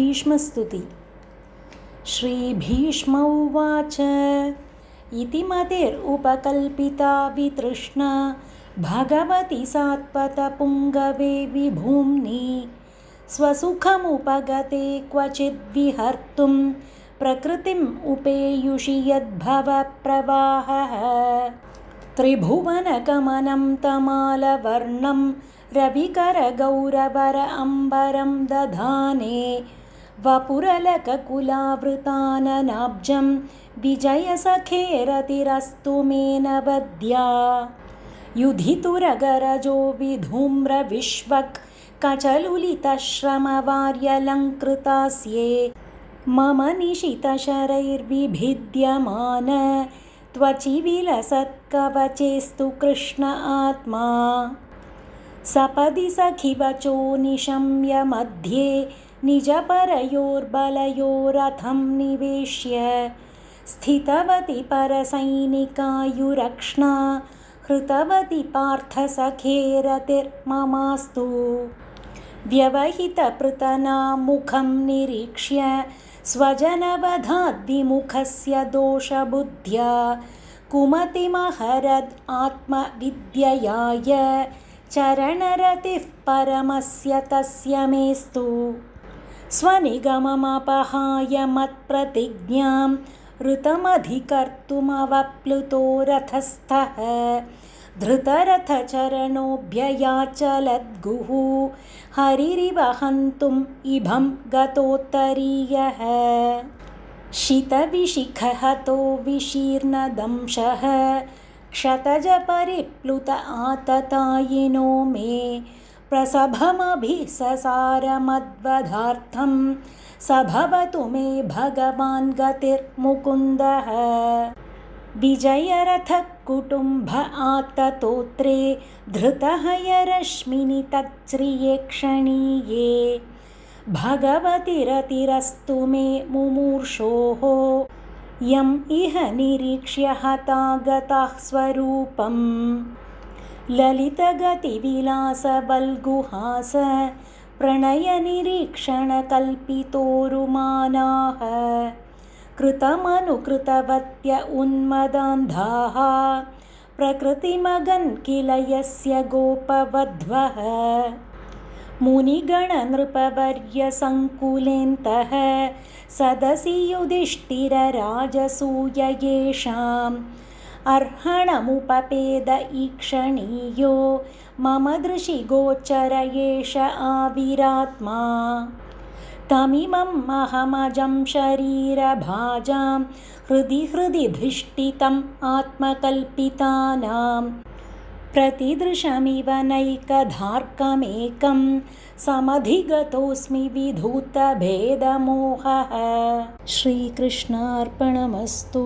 भीष्मस्तुति। श्रीभीष्म उवाच इति मतिरुपकल्पिता वितृष्णा भगवति सात्वतपुङ्गवे विभूम्नि स्वसुखमुपगते क्वचिद्विहर्तुं प्रकृतिम् उपेयुषि यद्भवप्रवाहः त्रिभुवनगमनं तमालवर्णं रविकरगौरवर अम्बरं दधाने वपुरलककुलावृताननाब्जं विजयसखेरतिरस्तु मे नवद्या युधितुरगरजो विधूम्रविश्वक् कचलुलितश्रमवार्यलङ्कृतास्ये मम निशितशरैर्विभिद्यमान त्वचि विलसत्कवचेस्तु कृष्ण आत्मा सपदि सखिवचो निशम्य मध्ये निजपरयोर्बलयोरथं निवेश्य स्थितवति परसैनिकायुरक्ष्णा हृतवति पार्थसखेरतिर्ममास्तु व्यवहितपृतना मुखं निरीक्ष्य स्वजनवधाद्विमुखस्य दोषबुद्ध्या कुमतिमहरद् आत्मविद्ययाय चरणरतिः परमस्य तस्य मेस्तु स्वनिगममपहाय मत्प्रतिज्ञां ऋतमधिकर्तुमवप्लुतो रथस्थः धृतरथचरणोऽभ्ययाचलद्गुः हरिरिव हन्तुम् इभं गतोत्तरीयः शितविशिखहतो विशीर्णदंशः क्षतजपरिप्लुत आततायिनो मे प्रसभमभिससारमद्वधार्थं स भवतु मे भगवान् गतिर्मुकुन्दः विजयरथः कुटुम्ब आततोत्रे धृतः यरश्मिनि तच्छ्रिये क्षणीये भगवतिरतिरस्तु मे मुमूर्षोः यम् इह निरीक्ष्य हतागताः स्वरूपं ललितगतिविलासबल्गुहास प्रणयनिरीक्षणकल्पितोरुमानाः कृतमनुकृतवत्य उन्मदान्धाः प्रकृतिमगन् किल यस्य गोपवध्वः मुनिगणनृपवर्यसङ्कुलेन्तः सदसि युधिष्ठिरराजसूय येषाम् अर्हणमुपपेद ईक्षणीयो मम दृशि गोचर एष आविरात्मा तमिमम् अहमजं शरीरभाजां हृदि धिष्ठितम् आत्मकल्पितानां प्रतिदृशमिव नैकधार्कमेकं समधिगतोऽस्मि विधूतभेदमोहः। श्रीकृष्णार्पणमस्तु।